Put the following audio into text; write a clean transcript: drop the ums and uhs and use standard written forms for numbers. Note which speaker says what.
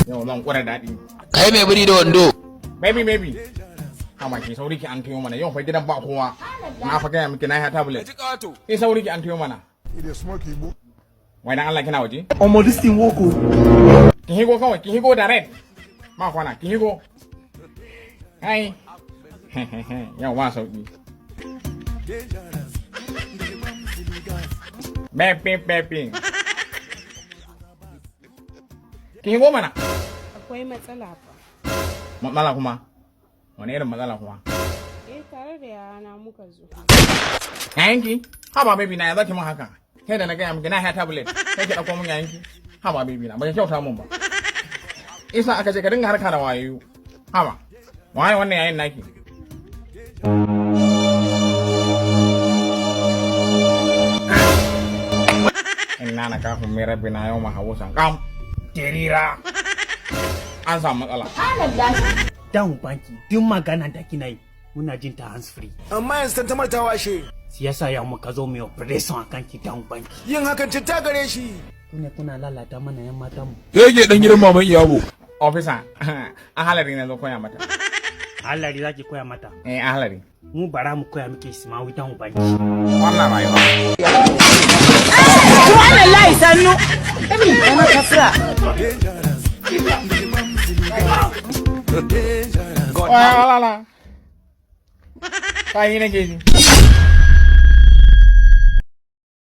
Speaker 1: Yau zan kura daɗi.
Speaker 2: Kai mai biri da wando.
Speaker 1: Baby. Kama ki sauri ki an tuyo mana yau fa gidan ba kowa. Na fa gaya miki na ya tablet. Ki sauri ki an tuyo mana. Wai dan Allah kina waje?
Speaker 3: Omo this thing woko.
Speaker 1: Ki higo kawai, ki higo da red. Ma kwana, ki higo. Hai. Yau ba sauki. Bepi. Ki higo mana?
Speaker 4: Akwai matsala fa.
Speaker 1: Matsala kuma? Wani irin matsala kuma?
Speaker 4: Tare da yana muka zo.
Speaker 1: Yayanki? Haba baby na ya zaki mun haka. Kai da na gaya miki na ya tablet. Kai ki dauko mun yayanki. Haba baby na, ba ki kyauta mun ba. Isa aka ce ka dinga harka da wayoyi. Haba. Waye wannan yayin naki? Inna na kafin mai rabbi na yau mahawusan kam. Terira. An samu matsala.
Speaker 3: Dan banki duk magana da kina yi muna jin ta hands free.
Speaker 5: Amma yanzu tantamar ta washe.
Speaker 3: Siyasa ya muka zo mai operation akan ki dan banki.
Speaker 5: Yin hakan ta gare shi.
Speaker 3: Kuna lalata mana yan matan mu.
Speaker 2: Yake dan gidan maman iyabo.
Speaker 1: Officer, a halari na zo koya mata.
Speaker 3: Halari zaki koya mata.
Speaker 1: A halari.
Speaker 3: Mu bara mu koya muke isma dan banki.
Speaker 1: Wannan rayuwa.
Speaker 6: Subhanallahi sannu. Ana kafra.
Speaker 1: Wala. Kayi nake ji.